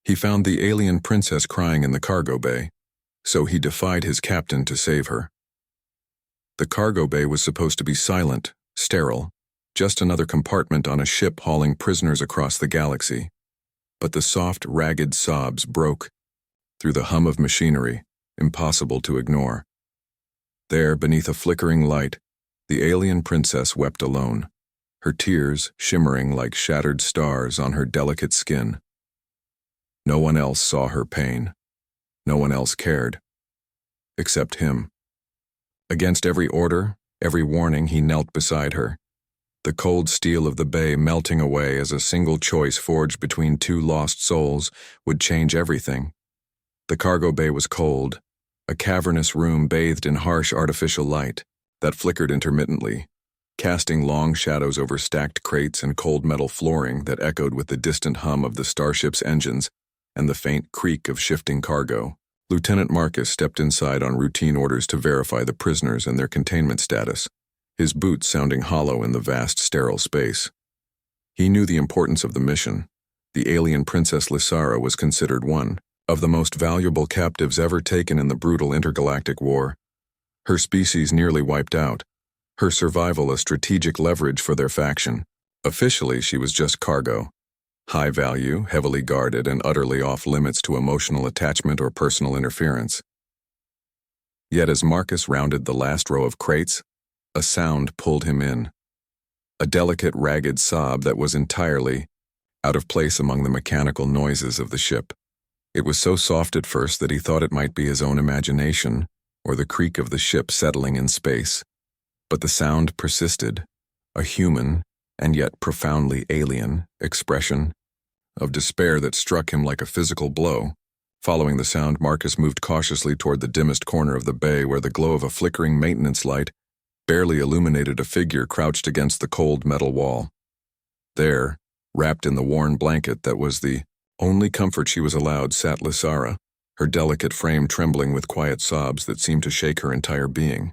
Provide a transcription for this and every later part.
He found the alien princess crying in the cargo bay, so he defied his captain to save her. The cargo bay was supposed to be silent, sterile, just another compartment on a ship hauling prisoners across the galaxy. But the soft, ragged sobs broke through the hum of machinery, impossible to ignore. There, beneath a flickering light, the alien princess wept alone, her tears shimmering like shattered stars on her delicate skin. No one else saw her pain. No one else cared. Except him. Against every order, every warning, he knelt beside her, the cold steel of the bay melting away as a single choice forged between two lost souls would change everything. The cargo bay was cold, a cavernous room bathed in harsh artificial light that flickered intermittently, casting long shadows over stacked crates and cold metal flooring that echoed with the distant hum of the Starship's engines and the faint creak of shifting cargo. Lieutenant Marcus stepped inside on routine orders to verify the prisoners and their containment status, his boots sounding hollow in the vast, sterile space. He knew the importance of the mission. The alien Princess Lysara was considered one of the most valuable captives ever taken in the brutal intergalactic war. Her species nearly wiped out, her survival a strategic leverage for their faction. Officially, she was just cargo. High value, heavily guarded, and utterly off-limits to emotional attachment or personal interference. Yet as Marcus rounded the last row of crates, a sound pulled him in. A delicate, ragged sob that was entirely out of place among the mechanical noises of the ship. It was so soft at first that he thought it might be his own imagination or the creak of the ship settling in space. But the sound persisted, a human, and yet profoundly alien, expression of despair that struck him like a physical blow. Following the sound, Marcus moved cautiously toward the dimmest corner of the bay where the glow of a flickering maintenance light barely illuminated a figure crouched against the cold metal wall. There, wrapped in the worn blanket that was the only comfort she was allowed, sat Lysara, her delicate frame trembling with quiet sobs that seemed to shake her entire being.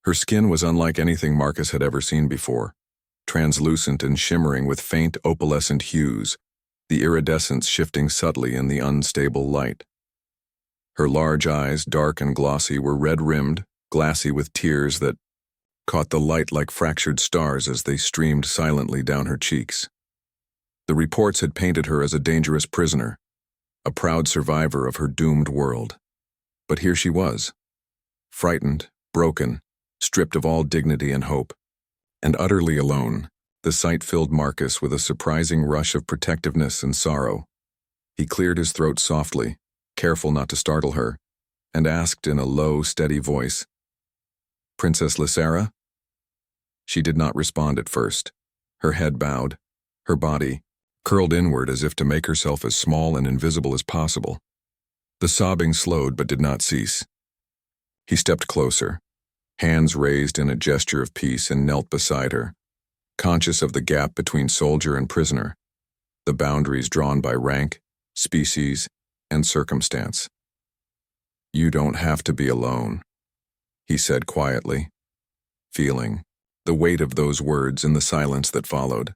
Her skin was unlike anything Marcus had ever seen before, translucent and shimmering with faint opalescent hues, the iridescence shifting subtly in the unstable light. Her large eyes, dark and glossy, were red-rimmed, glassy with tears that caught the light like fractured stars as they streamed silently down her cheeks. The reports had painted her as a dangerous prisoner, a proud survivor of her doomed world. But here she was, frightened, broken, stripped of all dignity and hope, and utterly alone. The sight filled Marcus with a surprising rush of protectiveness and sorrow. He cleared his throat softly, careful not to startle her, and asked in a low, steady voice, "Princess Lysara?" She did not respond at first, her head bowed, her body curled inward as if to make herself as small and invisible as possible. The sobbing slowed but did not cease. He stepped closer, hands raised in a gesture of peace, and knelt beside her, conscious of the gap between soldier and prisoner, the boundaries drawn by rank, species, and circumstance. "You don't have to be alone," he said quietly, feeling the weight of those words in the silence that followed.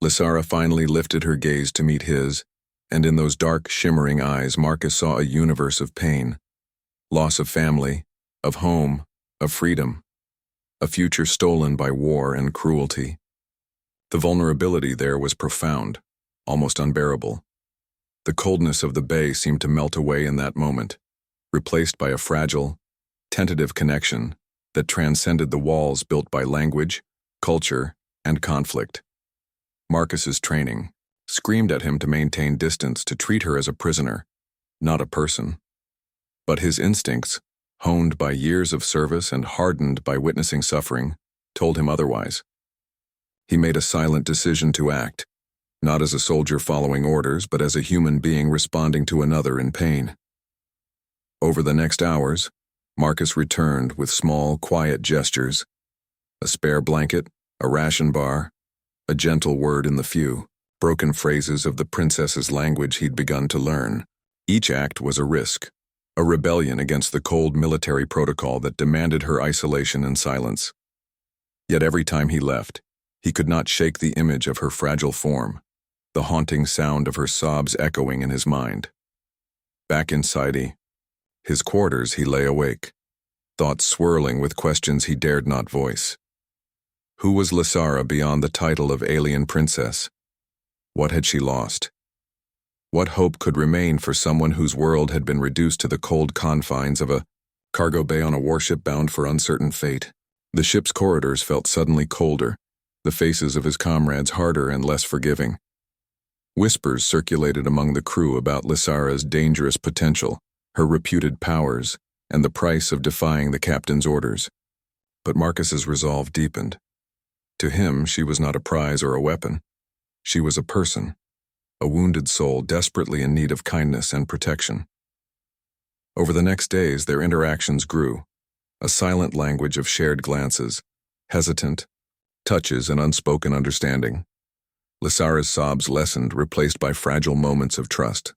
Lysara finally lifted her gaze to meet his, and in those dark, shimmering eyes Marcus saw a universe of pain, loss of family, of home, of freedom, a future stolen by war and cruelty. The vulnerability there was profound, almost unbearable. The coldness of the bay seemed to melt away in that moment, replaced by a fragile, tentative connection that transcended the walls built by language, culture, and conflict. Marcus's training screamed at him to maintain distance, to treat her as a prisoner, not a person. But his instincts, honed by years of service and hardened by witnessing suffering, told him otherwise. He made a silent decision to act, not as a soldier following orders, but as a human being responding to another in pain. Over the next hours, Marcus returned with small, quiet gestures, a spare blanket, a ration bar, a gentle word in the few, broken phrases of the princess's language he'd begun to learn. Each act was a risk, a rebellion against the cold military protocol that demanded her isolation and silence. Yet every time he left, he could not shake the image of her fragile form, the haunting sound of her sobs echoing in his mind. Back inside his quarters, he lay awake, thoughts swirling with questions he dared not voice. Who was Lysara beyond the title of alien princess? What had she lost? What hope could remain for someone whose world had been reduced to the cold confines of a cargo bay on a warship bound for uncertain fate? The ship's corridors felt suddenly colder, the faces of his comrades harder and less forgiving. Whispers circulated among the crew about Lysara's dangerous potential, her reputed powers, and the price of defying the captain's orders. But Marcus's resolve deepened. To him, she was not a prize or a weapon. She was a person, a wounded soul desperately in need of kindness and protection. Over the next days, their interactions grew, a silent language of shared glances, hesitant touches and unspoken understanding. Lysara's sobs lessened, replaced by fragile moments of trust.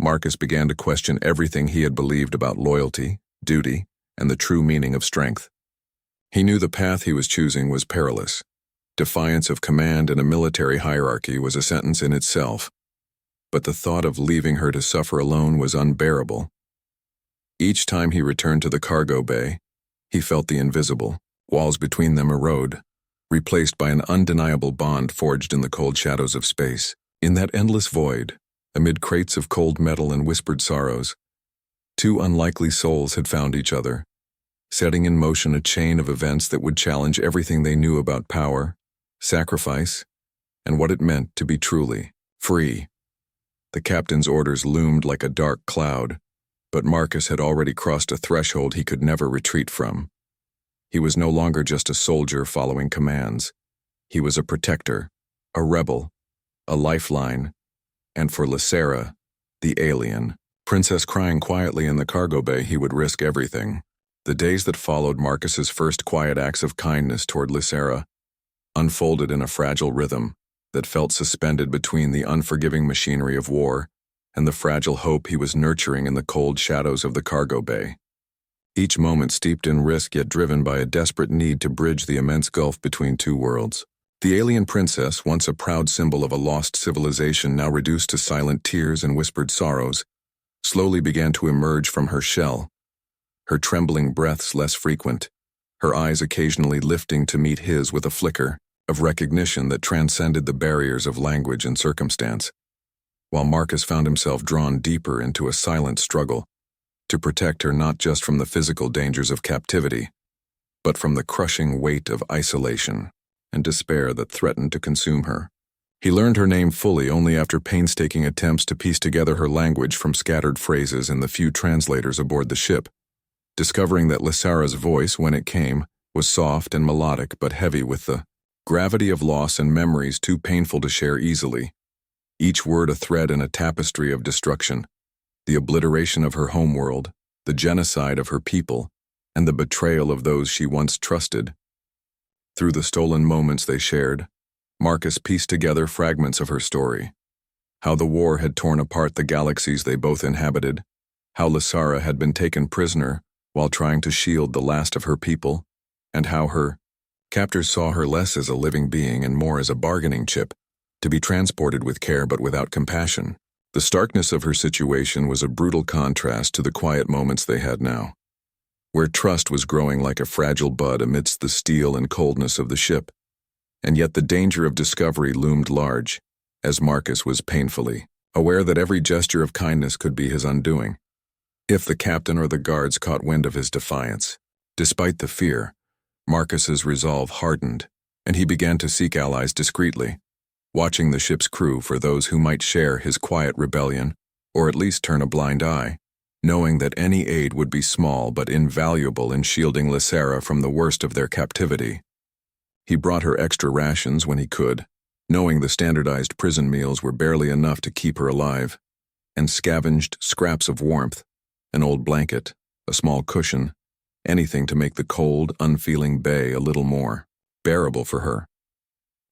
Marcus began to question everything he had believed about loyalty, duty, and the true meaning of strength. He knew the path he was choosing was perilous. Defiance of command in a military hierarchy was a sentence in itself, but the thought of leaving her to suffer alone was unbearable. Each time he returned to the cargo bay, he felt the invisible walls between them erode, replaced by an undeniable bond forged in the cold shadows of space. In that endless void, amid crates of cold metal and whispered sorrows, two unlikely souls had found each other, setting in motion a chain of events that would challenge everything they knew about power, sacrifice, and what it meant to be truly free. The captain's orders loomed like a dark cloud, but Marcus had already crossed a threshold he could never retreat from. He was no longer just a soldier following commands. He was a protector, a rebel, a lifeline, and for Lysara, the alien princess crying quietly in the cargo bay, he would risk everything. The days that followed Marcus's first quiet acts of kindness toward Lysara unfolded in a fragile rhythm that felt suspended between the unforgiving machinery of war and the fragile hope he was nurturing in the cold shadows of the cargo bay. Each moment steeped in risk yet driven by a desperate need to bridge the immense gulf between two worlds. The alien princess, once a proud symbol of a lost civilization now reduced to silent tears and whispered sorrows, slowly began to emerge from her shell, her trembling breaths less frequent, her eyes occasionally lifting to meet his with a flicker of recognition that transcended the barriers of language and circumstance, while Marcus found himself drawn deeper into a silent struggle to protect her not just from the physical dangers of captivity, but from the crushing weight of isolation and despair that threatened to consume her. He learned her name fully only after painstaking attempts to piece together her language from scattered phrases and the few translators aboard the ship, discovering that Lysara's voice, when it came, was soft and melodic but heavy with the gravity of loss and memories too painful to share easily, each word a thread in a tapestry of destruction, the obliteration of her homeworld, the genocide of her people, and the betrayal of those she once trusted. Through the stolen moments they shared, Marcus pieced together fragments of her story. How the war had torn apart the galaxies they both inhabited, how Lysara had been taken prisoner while trying to shield the last of her people, and how her captors saw her less as a living being and more as a bargaining chip, to be transported with care but without compassion. The starkness of her situation was a brutal contrast to the quiet moments they had now, where trust was growing like a fragile bud amidst the steel and coldness of the ship, and yet the danger of discovery loomed large, as Marcus was painfully aware that every gesture of kindness could be his undoing, if the captain or the guards caught wind of his defiance. Despite the fear, Marcus's resolve hardened, and he began to seek allies discreetly, watching the ship's crew for those who might share his quiet rebellion, or at least turn a blind eye, knowing that any aid would be small but invaluable in shielding Lysara from the worst of their captivity. He brought her extra rations when he could, knowing the standardized prison meals were barely enough to keep her alive, and scavenged scraps of warmth, an old blanket, a small cushion, anything to make the cold, unfeeling bay a little more bearable for her.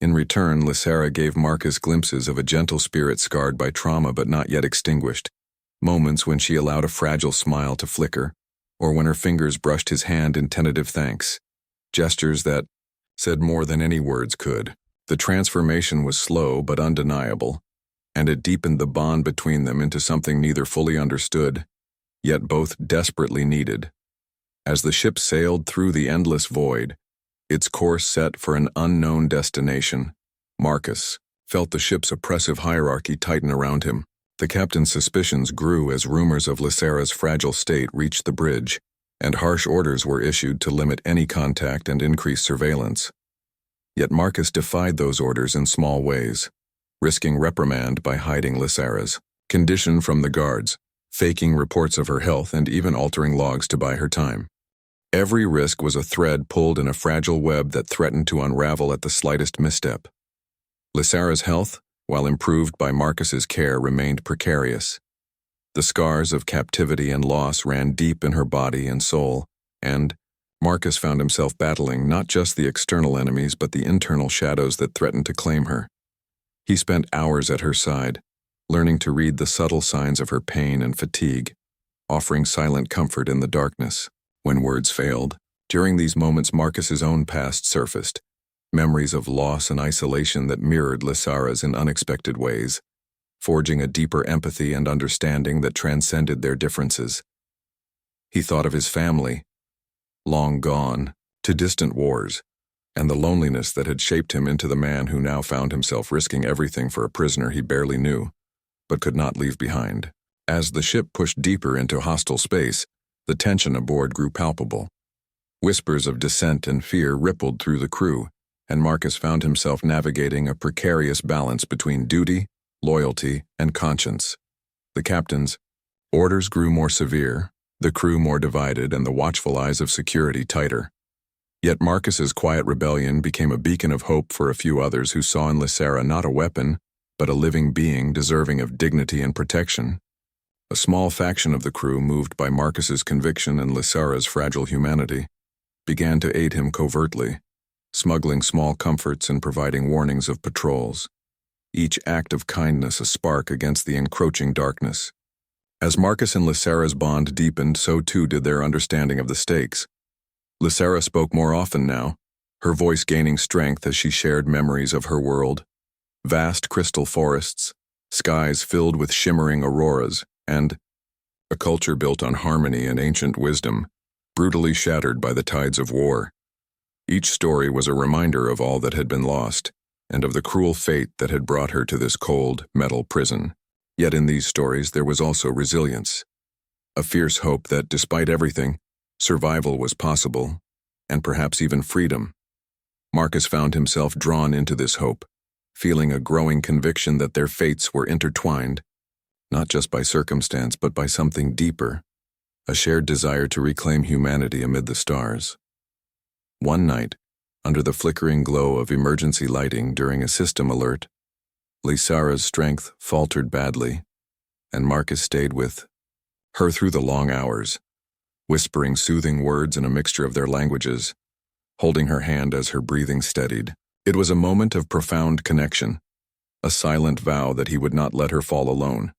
In return, Lysara gave Marcus glimpses of a gentle spirit scarred by trauma but not yet extinguished, moments when she allowed a fragile smile to flicker, or when her fingers brushed his hand in tentative thanks, gestures that said more than any words could. The transformation was slow but undeniable, and it deepened the bond between them into something neither fully understood, yet both desperately needed. As the ship sailed through the endless void, its course set for an unknown destination, Marcus felt the ship's oppressive hierarchy tighten around him. The captain's suspicions grew as rumors of Lysera's fragile state reached the bridge, and harsh orders were issued to limit any contact and increase surveillance. Yet Marcus defied those orders in small ways, risking reprimand by hiding Lysera's condition from the guards, faking reports of her health, and even altering logs to buy her time. Every risk was a thread pulled in a fragile web that threatened to unravel at the slightest misstep. Lysera's health, while improved by Marcus's care, remained precarious. The scars of captivity and loss ran deep in her body and soul, and Marcus found himself battling not just the external enemies but the internal shadows that threatened to claim her. He spent hours at her side, learning to read the subtle signs of her pain and fatigue, offering silent comfort in the darkness. When words failed, during these moments Marcus's own past surfaced, memories of loss and isolation that mirrored Lysera's in unexpected ways, forging a deeper empathy and understanding that transcended their differences. He thought of his family, long gone, to distant wars, and the loneliness that had shaped him into the man who now found himself risking everything for a prisoner he barely knew, but could not leave behind. As the ship pushed deeper into hostile space, the tension aboard grew palpable. Whispers of dissent and fear rippled through the crew, and Marcus found himself navigating a precarious balance between duty, loyalty, and conscience. The captain's orders grew more severe, the crew more divided, and the watchful eyes of security tighter. Yet Marcus's quiet rebellion became a beacon of hope for a few others who saw in Lysera not a weapon, but a living being deserving of dignity and protection. A small faction of the crew, moved by Marcus's conviction and Lysera's fragile humanity, began to aid him covertly, smuggling small comforts and providing warnings of patrols, each act of kindness a spark against the encroaching darkness. As Marcus and Lysera's bond deepened, so too did their understanding of the stakes. Lysera spoke more often now, her voice gaining strength as she shared memories of her world. Vast crystal forests, skies filled with shimmering auroras, and a culture built on harmony and ancient wisdom, brutally shattered by the tides of war. Each story was a reminder of all that had been lost, and of the cruel fate that had brought her to this cold, metal prison. Yet in these stories there was also resilience, a fierce hope that, despite everything, survival was possible, and perhaps even freedom. Marcus found himself drawn into this hope, feeling a growing conviction that their fates were intertwined, not just by circumstance but by something deeper, a shared desire to reclaim humanity amid the stars. One night, under the flickering glow of emergency lighting during a system alert, Lysera's strength faltered badly, and Marcus stayed with her through the long hours, whispering soothing words in a mixture of their languages, holding her hand as her breathing steadied. It was a moment of profound connection, a silent vow that he would not let her fall alone.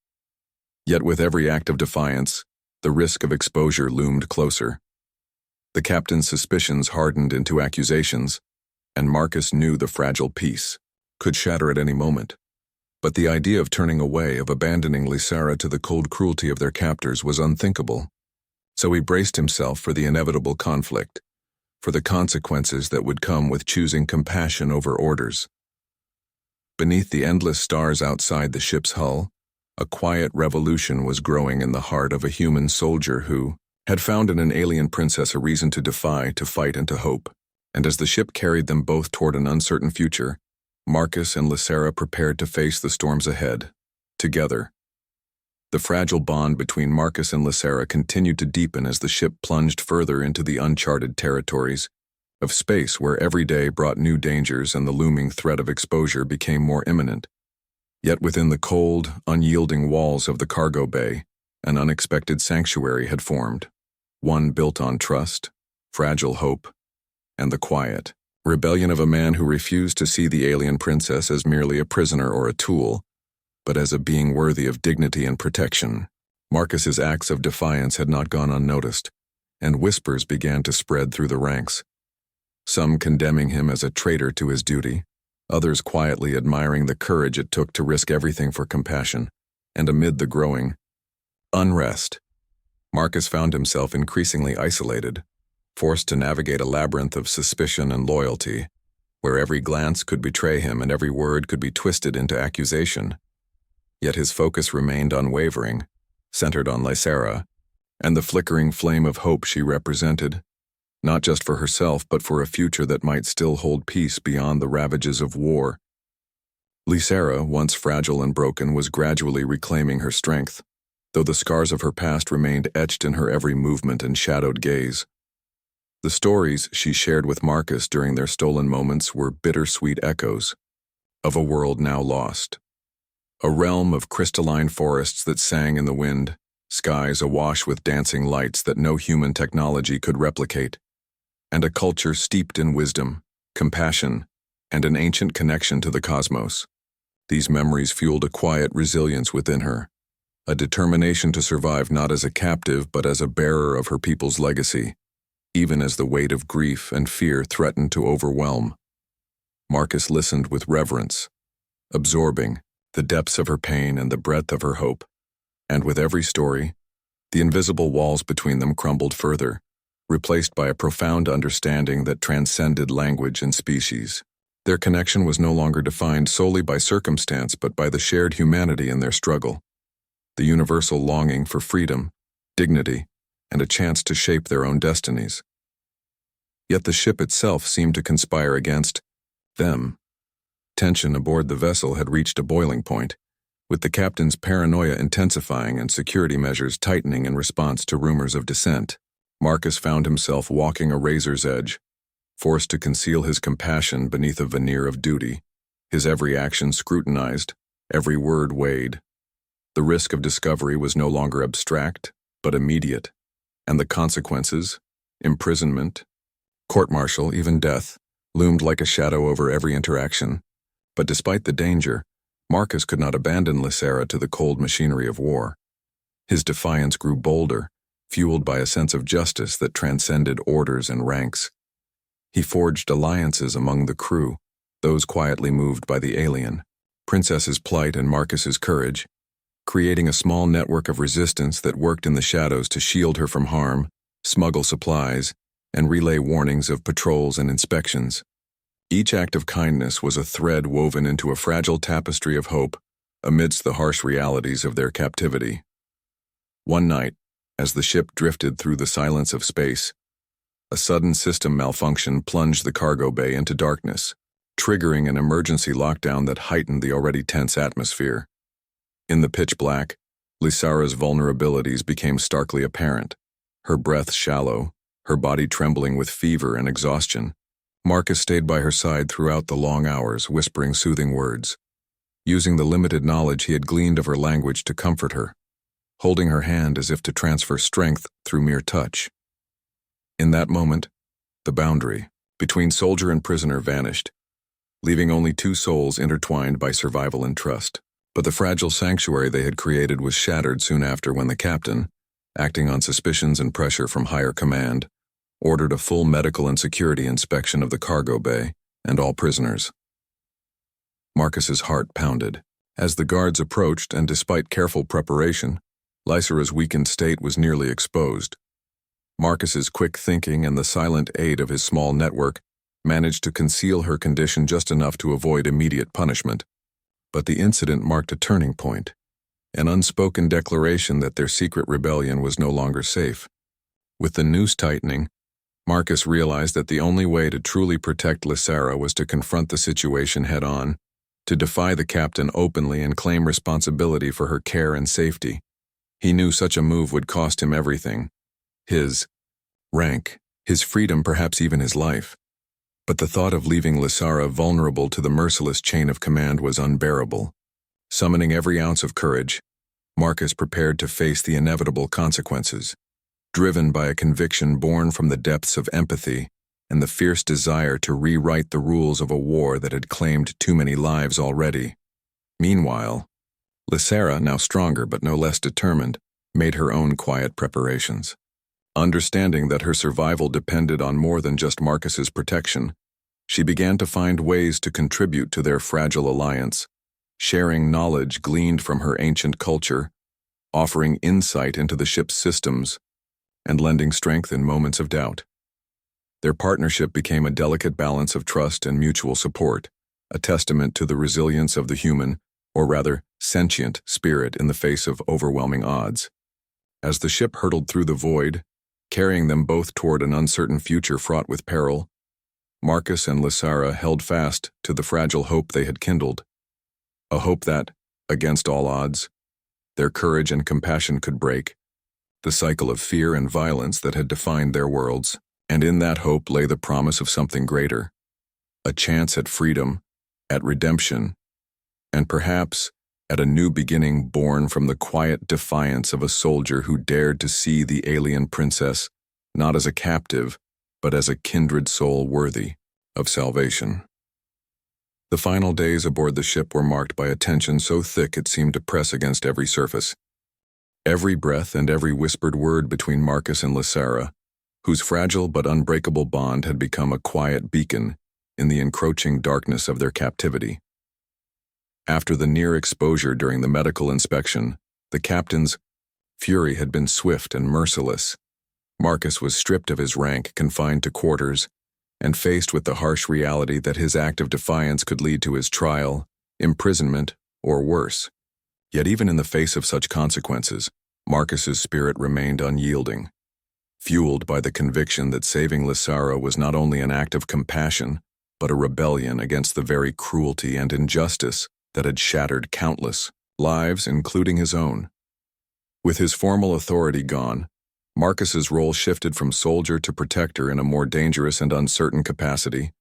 Yet with every act of defiance, the risk of exposure loomed closer. The captain's suspicions hardened into accusations, and Marcus knew the fragile peace could shatter at any moment. But the idea of turning away, of abandoning Lysera to the cold cruelty of their captors, was unthinkable. So he braced himself for the inevitable conflict, for the consequences that would come with choosing compassion over orders. Beneath the endless stars outside the ship's hull, a quiet revolution was growing in the heart of a human soldier who had found in an alien princess a reason to defy, to fight, and to hope. And as the ship carried them both toward an uncertain future, Marcus and Lysera prepared to face the storms ahead, together. The fragile bond between Marcus and Lysera continued to deepen as the ship plunged further into the uncharted territories of space, where every day brought new dangers and the looming threat of exposure became more imminent. Yet within the cold, unyielding walls of the cargo bay, an unexpected sanctuary had formed, one built on trust, fragile hope, and the quiet rebellion of a man who refused to see the alien princess as merely a prisoner or a tool, but as a being worthy of dignity and protection. Marcus's acts of defiance had not gone unnoticed, and whispers began to spread through the ranks, some condemning him as a traitor to his duty, others quietly admiring the courage it took to risk everything for compassion. And amid the growing unrest, Marcus found himself increasingly isolated, forced to navigate a labyrinth of suspicion and loyalty, where every glance could betray him and every word could be twisted into accusation. Yet his focus remained unwavering, centered on Lysera, and the flickering flame of hope she represented, not just for herself but for a future that might still hold peace beyond the ravages of war. Lysera, once fragile and broken, was gradually reclaiming her strength, though the scars of her past remained etched in her every movement and shadowed gaze. The stories she shared with Marcus during their stolen moments were bittersweet echoes of a world now lost. A realm of crystalline forests that sang in the wind, skies awash with dancing lights that no human technology could replicate, and a culture steeped in wisdom, compassion, and an ancient connection to the cosmos. These memories fueled a quiet resilience within her, a determination to survive not as a captive but as a bearer of her people's legacy, even as the weight of grief and fear threatened to overwhelm. Marcus listened with reverence, absorbing the depths of her pain and the breadth of her hope, and with every story, the invisible walls between them crumbled further, replaced by a profound understanding that transcended language and species. Their connection was no longer defined solely by circumstance but by the shared humanity in their struggle, the universal longing for freedom, dignity, and a chance to shape their own destinies. Yet the ship itself seemed to conspire against them. Tension aboard the vessel had reached a boiling point, with the captain's paranoia intensifying and security measures tightening in response to rumors of dissent. Marcus found himself walking a razor's edge, forced to conceal his compassion beneath a veneer of duty, his every action scrutinized, every word weighed. The risk of discovery was no longer abstract, but immediate, and the consequences, imprisonment, court-martial, even death, loomed like a shadow over every interaction. But despite the danger, Marcus could not abandon Lysera to the cold machinery of war. His defiance grew bolder, fueled by a sense of justice that transcended orders and ranks. He forged alliances among the crew, those quietly moved by the alien, Princess's plight and Marcus's courage, creating a small network of resistance that worked in the shadows to shield her from harm, smuggle supplies, and relay warnings of patrols and inspections. Each act of kindness was a thread woven into a fragile tapestry of hope amidst the harsh realities of their captivity. One night, as the ship drifted through the silence of space, a sudden system malfunction plunged the cargo bay into darkness, triggering an emergency lockdown that heightened the already tense atmosphere. In the pitch black, Lysera's vulnerabilities became starkly apparent, her breath shallow, her body trembling with fever and exhaustion. Marcus stayed by her side throughout the long hours, whispering soothing words, using the limited knowledge he had gleaned of her language to comfort her, holding her hand as if to transfer strength through mere touch. In that moment, the boundary between soldier and prisoner vanished, leaving only two souls intertwined by survival and trust. But the fragile sanctuary they had created was shattered soon after when the captain, acting on suspicions and pressure from higher command, ordered a full medical and security inspection of the cargo bay and all prisoners. Marcus's heart pounded. As the guards approached, and despite careful preparation, Lysera's weakened state was nearly exposed. Marcus's quick thinking and the silent aid of his small network managed to conceal her condition just enough to avoid immediate punishment. But the incident marked a turning point, an unspoken declaration that their secret rebellion was no longer safe. With the noose tightening, Marcus realized that the only way to truly protect Lysera was to confront the situation head-on, to defy the captain openly and claim responsibility for her care and safety. He knew such a move would cost him everything: his rank, his freedom, perhaps even his life. But the thought of leaving Lysera vulnerable to the merciless chain of command was unbearable. Summoning every ounce of courage, Marcus prepared to face the inevitable consequences, driven by a conviction born from the depths of empathy and the fierce desire to rewrite the rules of a war that had claimed too many lives already. Meanwhile, Lysera, now stronger but no less determined, made her own quiet preparations. Understanding that her survival depended on more than just Marcus's protection, She began to find ways to contribute to their fragile alliance, sharing knowledge gleaned from her ancient culture, offering insight into the ship's systems, and lending strength in moments of doubt. Their partnership became a delicate balance of trust and mutual support, a testament to the resilience of the human, or rather, sentient, spirit in the face of overwhelming odds. As the ship hurtled through the void, carrying them both toward an uncertain future fraught with peril, Marcus and Lysara held fast to the fragile hope they had kindled, a hope that, against all odds, their courage and compassion could break the cycle of fear and violence that had defined their worlds, and in that hope lay the promise of something greater, a chance at freedom, at redemption, and perhaps at a new beginning born from the quiet defiance of a soldier who dared to see the alien princess not as a captive, but as a kindred soul worthy of salvation. The final days aboard the ship were marked by a tension so thick it seemed to press against every surface. Every breath and every whispered word between Marcus and Lysara, whose fragile but unbreakable bond had become a quiet beacon in the encroaching darkness of their captivity. After the near exposure during the medical inspection, the captain's fury had been swift and merciless. Marcus was stripped of his rank, confined to quarters, and faced with the harsh reality that his act of defiance could lead to his trial, imprisonment, or worse. Yet even in the face of such consequences, Marcus's spirit remained unyielding, fueled by the conviction that saving Lysara was not only an act of compassion, but a rebellion against the very cruelty and injustice that had shattered countless lives, including his own. With his formal authority gone, Marcus's role shifted from soldier to protector in a more dangerous and uncertain capacity,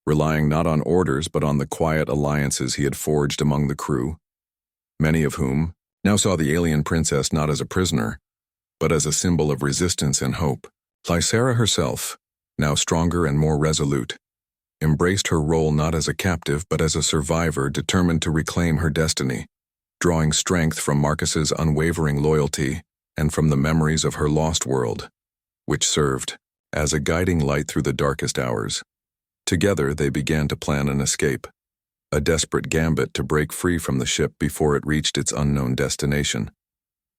relying not on orders but on the quiet alliances he had forged among the crew, many of whom now saw the alien princess not as a prisoner, but as a symbol of resistance and hope. Lysara herself, now stronger and more resolute, embraced her role not as a captive but as a survivor determined to reclaim her destiny, drawing strength from Marcus's unwavering loyalty and from the memories of her lost world, which served as a guiding light through the darkest hours. Together they began to plan an escape, a desperate gambit to break free from the ship before it reached its unknown destination,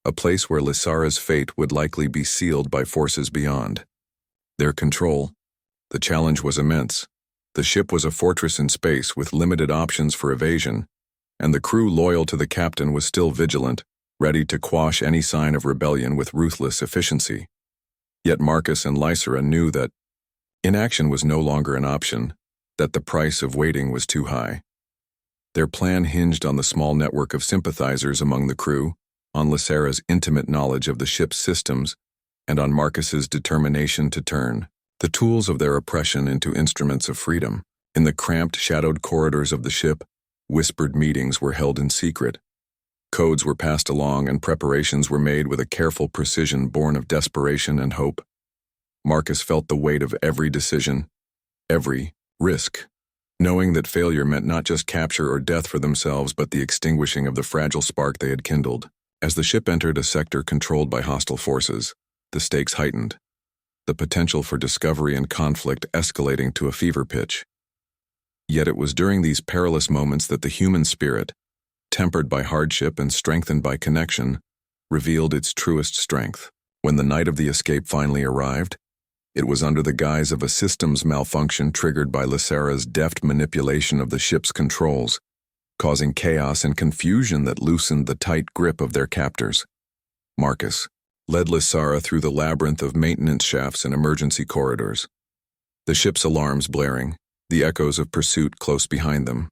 a place where Lysara's fate would likely be sealed by forces beyond their control. The challenge was immense. The ship was a fortress in space with limited options for evasion, and the crew loyal to the captain was still vigilant, ready to quash any sign of rebellion with ruthless efficiency. Yet Marcus and Lysara knew that inaction was no longer an option, that the price of waiting was too high. Their plan hinged on the small network of sympathizers among the crew, on Lysara's intimate knowledge of the ship's systems, and on Marcus's determination to turn the tools of their oppression into instruments of freedom. In the cramped, shadowed corridors of the ship, whispered meetings were held in secret. Codes were passed along and preparations were made with a careful precision born of desperation and hope. Marcus felt the weight of every decision, every risk, knowing that failure meant not just capture or death for themselves but the extinguishing of the fragile spark they had kindled. As the ship entered a sector controlled by hostile forces, the stakes heightened, the potential for discovery and conflict escalating to a fever pitch. Yet it was during these perilous moments that the human spirit, tempered by hardship and strengthened by connection, revealed its truest strength. When the night of the escape finally arrived, it was under the guise of a systems malfunction triggered by Lysara's deft manipulation of the ship's controls, causing chaos and confusion that loosened the tight grip of their captors. Marcus led Lysara through the labyrinth of maintenance shafts and emergency corridors, the ship's alarms blaring, the echoes of pursuit close behind them.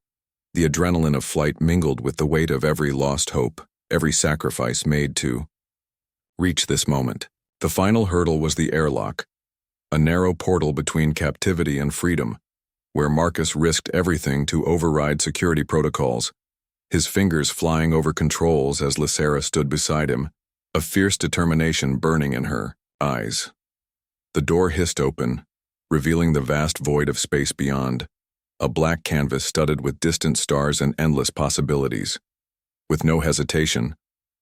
The adrenaline of flight mingled with the weight of every lost hope, every sacrifice made to reach this moment. The final hurdle was the airlock, a narrow portal between captivity and freedom, where Marcus risked everything to override security protocols, his fingers flying over controls as Lysara stood beside him, a fierce determination burning in her eyes. The door hissed open, revealing the vast void of space beyond, a black canvas studded with distant stars and endless possibilities. With no hesitation,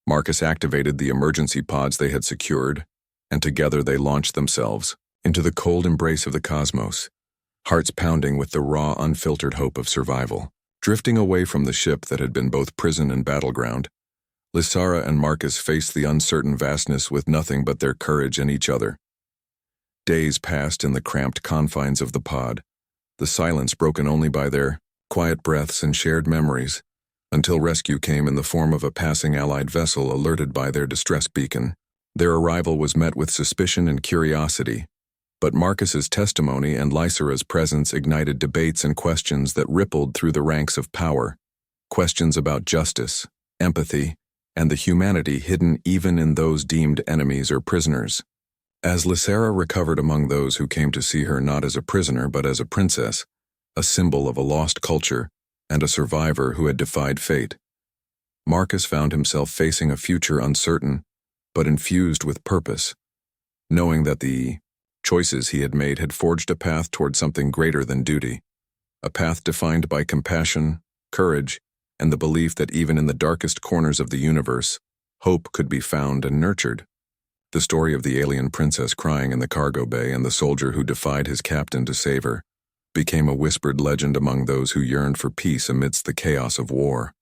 Marcus activated the emergency pods they had secured, and together they launched themselves into the cold embrace of the cosmos. hearts pounding with the raw, unfiltered hope of survival. Drifting away from the ship that had been both prison and battleground, Lysara and Marcus faced the uncertain vastness with nothing but their courage and each other. Days passed in the cramped confines of the pod, the silence broken only by their quiet breaths and shared memories, until rescue came in the form of a passing Allied vessel alerted by their distress beacon. Their arrival was met with suspicion and curiosity, but Marcus's testimony and Lysara's presence ignited debates and questions that rippled through the ranks of power, questions about justice, empathy, and the humanity hidden even in those deemed enemies or prisoners. As Lysara recovered among those who came to see her not as a prisoner but as a princess, a symbol of a lost culture, and a survivor who had defied fate, Marcus found himself facing a future uncertain, but infused with purpose, knowing that the choices he had made had forged a path toward something greater than duty, a path defined by compassion, courage, and the belief that even in the darkest corners of the universe, hope could be found and nurtured. The story of the alien princess crying in the cargo bay and the soldier who defied his captain to save her became a whispered legend among those who yearned for peace amidst the chaos of war,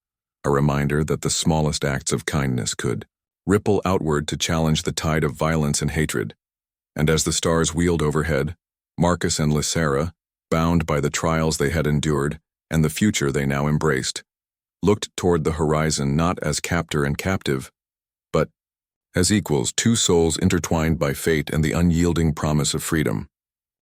a reminder that the smallest acts of kindness could ripple outward to challenge the tide of violence and hatred. And as the stars wheeled overhead, Marcus and Lysara, bound by the trials they had endured and the future they now embraced, looked toward the horizon not as captor and captive, but as equals, two souls intertwined by fate and the unyielding promise of freedom.